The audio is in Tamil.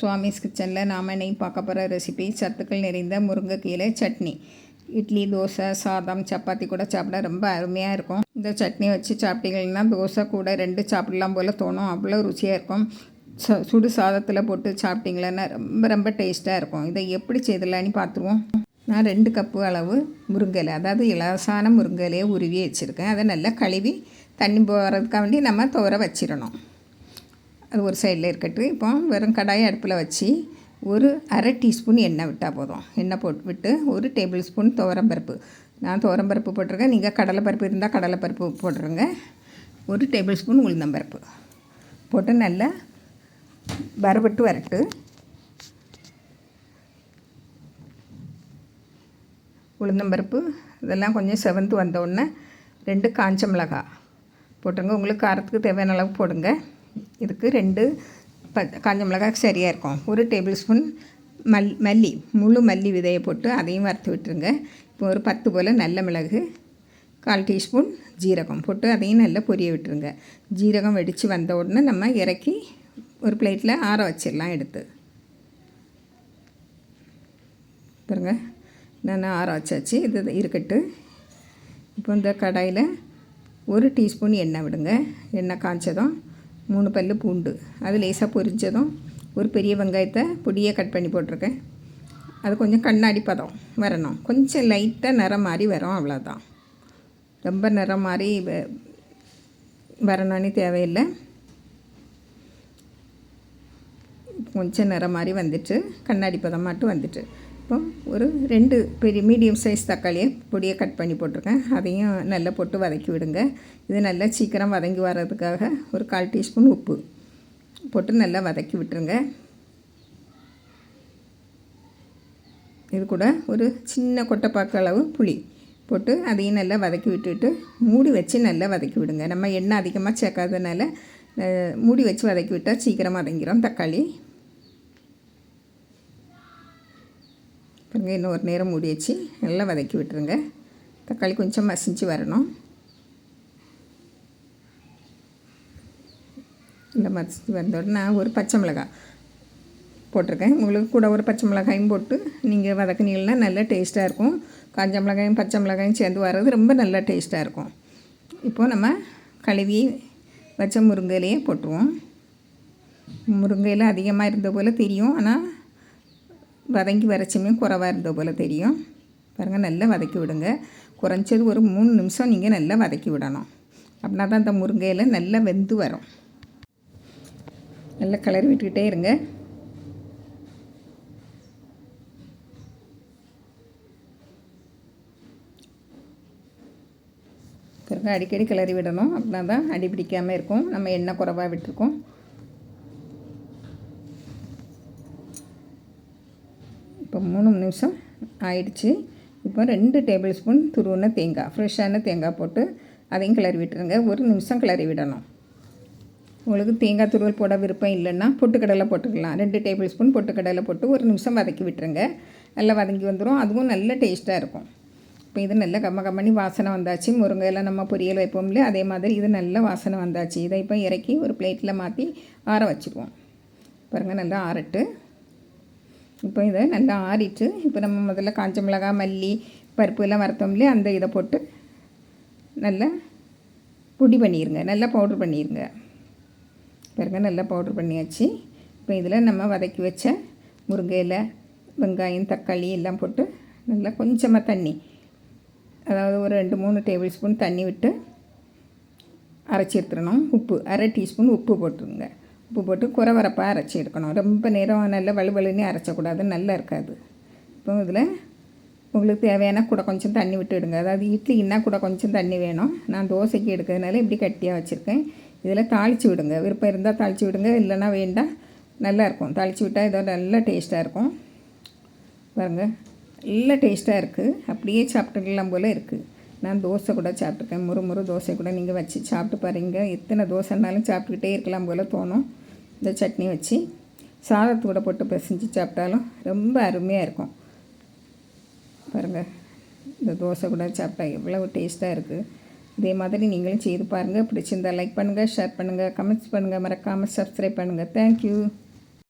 சுவாமிஸ் கிச்சனில் நாம் இன்னைக்கு பார்க்க போகிற ரெசிபி சத்துக்கள் நிறைந்த முருங்கைக்கீரை சட்னி. இட்லி, தோசை, சாதம், சப்பாத்தி கூட சாப்பிட ரொம்ப அருமையாக இருக்கும். இந்த சட்னி வச்சு சாப்பிட்டீங்கன்னா தோசை கூட 2 சாப்பிடலாம் போல் தோணும். அவ்வளோ ருசியாக இருக்கும். சுடு சாதத்தில் போட்டு சாப்பிட்டிங்களன்னா ரொம்ப ரொம்ப டேஸ்ட்டாக இருக்கும். இதை எப்படி செய்தலான்னு பார்த்துருவோம். நான் 2 கப்பு அளவு முருங்கை, அதாவது இலசான முருங்கையிலையே உருவி வச்சுருக்கேன். அதை நல்லா கழுவி தண்ணி போகிறதுக்காக வேண்டி நம்ம துவர வச்சிடணும். அது ஒரு சைடில் இருக்கட்டும். இப்போ வெறும் கடாயை அடுப்பில் வச்சு ஒரு அரை டீஸ்பூன் எண்ணெய் விட்டால் போதும். எண்ணெய் விட்டு 1 டேபிள் ஸ்பூன் துவரம்பருப்பு, நான் துவரம்பருப்பு போட்டிருக்கேன். நீங்கள் கடலைப்பருப்பு இருந்தால் கடலைப்பருப்பு போட்டுருங்க. 1 டேபிள் ஸ்பூன் உளுந்தம்பருப்பு போட்டு நல்லா வறுபட்டு வரட்டு. உளுந்தம்பருப்பு இதெல்லாம் கொஞ்சம் செவந்து வந்தோடனே 2 காஞ்ச மிளகாய் போட்டுருங்க. உங்களுக்கு காரத்துக்கு தேவையான அளவு போடுங்க. இதுக்கு 2 காஞ்ச மிளகாய் சரியாக இருக்கும். 1 டேபிள் ஸ்பூன் மல்லி, முழு மல்லி விதையை போட்டு அதையும் வறுத்து விட்டுருங்க. இப்போ ஒரு 10 போல் நல்ல மிளகு, 1/4 டீஸ்பூன் ஜீரகம் போட்டு அதையும் நல்லா பொரிய விட்டுருங்க. ஜீரகம் வெடித்து வந்த உடனே நம்ம இறக்கி ஒரு பிளேட்டில் ஆற வச்சிடலாம். எடுத்து பாருங்க, நான் ஆற வச்சாச்சு. இது இருக்கட்டு. இப்போ இந்த கடாயில் 1 டீஸ்பூன் எண்ணெய் விடுங்க. எண்ணெய் காய்ச்சதும் 3 பல் பூண்டு, அது லேசாக பொரிஞ்சதும் ஒரு பெரிய வெங்காயத்தை பொடியாக கட் பண்ணி போட்டிருக்கேன். அது கொஞ்சம் கண்ணாடி பதம் வரணும். கொஞ்சம் லைட்டாக நிறம் மாதிரி வரும், அவ்வளோதான். ரொம்ப நிறம் மாதிரி வரணும்னு தேவையில்லை. கொஞ்சம் நிறம் மாதிரி வந்துட்டு கண்ணாடி பதம் மட்டும் வந்துட்டு இப்போ ஒரு 2 பெரிய மீடியம் சைஸ் தக்காளியை பொடியை கட் பண்ணி போட்டிருக்கேன். அதையும் நல்லா போட்டு வதக்கி விடுங்க. இது நல்லா சீக்கிரம் வதங்கி வர்றதுக்காக ஒரு 1/4 டீஸ்பூன் உப்பு போட்டு நல்லா வதக்கி விட்டுருங்க. இது கூட ஒரு சின்ன கொட்டைப்பாக்கு அளவு புளி போட்டு அதையும் நல்லா வதக்கி விட்டுட்டு மூடி வச்சு நல்லா வதக்கி விடுங்க. நம்ம எண்ணெய் அதிகமாக சேர்க்காதனால மூடி வச்சு வதக்கி விட்டால் சீக்கிரம் வதங்கிடும் தக்காளி. பாருங்க, இன்னும் ஒரு நேரம் மூடி வச்சு நல்லா வதக்கி விட்டுருங்க. தக்காளி கொஞ்சம் மசிஞ்சு வரணும். நல்லா மசிஞ்சு வந்தோடனே நான் ஒரு பச்சை மிளகாய் போட்டிருக்கேன். உங்களுக்கு கூட ஒரு பச்சை மிளகாயும் போட்டு நீங்கள் வதக்குனீங்கன்னா நல்லா டேஸ்ட்டாக இருக்கும். காஞ்ச மிளகாயும் பச்சை மிளகாயும் சேர்ந்து வர்றது ரொம்ப நல்லா டேஸ்ட்டாக இருக்கும். இப்போது நம்ம கழுவி வச்ச முருங்கையிலையே போட்டுருவோம். முருங்கையில் அதிகமாக இருந்த போல் தெரியும், ஆனால் வதங்கி வரைச்சுமே குறைவாக இருந்த போல் தெரியும். பாருங்கள், நல்லா வதக்கி விடுங்க. குறைஞ்சது ஒரு 3 நிமிஷம் நீங்கள் நல்லா வதக்கி விடணும். அப்படின்னா தான் அந்த முருங்கையில் நல்லா வெந்து வரும். நல்லா கிளறி விட்டுக்கிட்டே இருங்க. பாருங்கள், அடிக்கடி கிளறி விடணும். அப்படின்னா தான் அடி பிடிக்காமல் இருக்கும். நம்ம எண்ணெய் குறைவாக விட்டுருக்கோம். இப்போ 3 நிமிஷம் ஆயிடுச்சு. இப்போ 2 டேபிள் ஸ்பூன் துருவின தேங்காய், ஃப்ரெஷ்ஷான தேங்காய் போட்டு அதையும் கிளறி விட்டுருங்க. 1 நிமிஷம் கிளறி விடணும். உங்களுக்கு தேங்காய் துருவல் போட விருப்பம் இல்லைன்னா பொட்டுக்கடலை போட்டுக்கலாம். 2 டேபிள் ஸ்பூன் பொட்டுக்கடலை போட்டு 1 நிமிஷம் வதக்கி விட்டுருங்க. நல்லா வதங்கி வந்துடும். அதுவும் நல்ல டேஸ்ட்டாக இருக்கும். இப்போ இது நல்லா கம்மி வாசனை வந்தாச்சு. முருங்கையில் நம்ம பொரியல் வைப்போம் இல்லையா, அதே மாதிரி இது நல்ல வாசனை வந்தாச்சு. இதை இப்போ இறக்கி ஒரு பிளேட்டில் மாற்றி ஆற வச்சுக்குவோம். பாருங்கள், நல்லா ஆறட்டு. இப்போ இதை நல்லா ஆறிட்டு இப்போ நம்ம முதல்ல காஞ்ச மிளகாய், மல்லி, பருப்பு எல்லாம் வறுத்தோம் இல்லையா, அந்த இதை போட்டு நல்லா பொடி பண்ணிடுங்க. நல்லா பவுட்ரு பண்ணிடுங்க. பாருங்க, நல்லா பவுட்ரு பண்ணியாச்சு. இப்போ இதில் நம்ம வதக்கி வச்ச முருங்கையில் வெங்காயம், தக்காளி எல்லாம் போட்டு நல்லா கொஞ்சமாக தண்ணி, அதாவது ஒரு 2-3 டேபிள் ஸ்பூன் தண்ணி விட்டு அரைச்சி எடுத்துடணும். உப்பு 1/2 டீஸ்பூன் உப்பு போட்டுருங்க. உப்பு போட்டு குறைவரப்பாக அரைச்சி எடுக்கணும். ரொம்ப நேரம் நல்லா வலுவலுன்னு அரைச்சக்கூடாது, நல்லா இருக்காது. இப்போ இதில் உங்களுக்கு தேவையான கூட கொஞ்சம் தண்ணி விட்டு எடுங்க. அதாவது இட்லின்னா கூட கொஞ்சம் தண்ணி வேணும். நான் தோசைக்கு எடுக்கிறதுனால இப்படி கட்டியாக வச்சுருக்கேன். இதில் தாளித்து விடுங்க. விருப்பம் இருந்தால் தாளித்து விடுங்க, இல்லைன்னா வேண்டாம். நல்லாயிருக்கும். தாளித்து விட்டால் இதோட நல்லா டேஸ்ட்டாக இருக்கும். பாருங்கள், நல்லா டேஸ்ட்டாக இருக்குது. அப்படியே சாப்பிட்டுக்கலாம் போல் இருக்குது. நான் தோசை கூட சாப்பிட்ருக்கேன். முறு தோசை கூட நீங்கள் வச்சு சாப்பிட்டு பாருங்கள். எத்தனை தோசைனாலும் சாப்பிட்டுக்கிட்டே இருக்கலாம் போல் தோணும். இந்த சட்னி வச்சு சாதத்து கூட போட்டு பிசைஞ்சு சாப்பிட்டாலும் ரொம்ப அருமையாக இருக்கும். பாருங்கள், இந்த தோசை கூட சாப்பிட்டா எவ்வளோ டேஸ்ட்டாக இருக்குது. இதே மாதிரி நீங்களும் செய்து பாருங்கள். பிடிச்சிருந்தால் லைக் பண்ணுங்கள், ஷேர் பண்ணுங்கள், கமெண்ட்ஸ் பண்ணுங்கள், மறக்காமல் சப்ஸ்கிரைப் பண்ணுங்கள். தேங்க்யூ.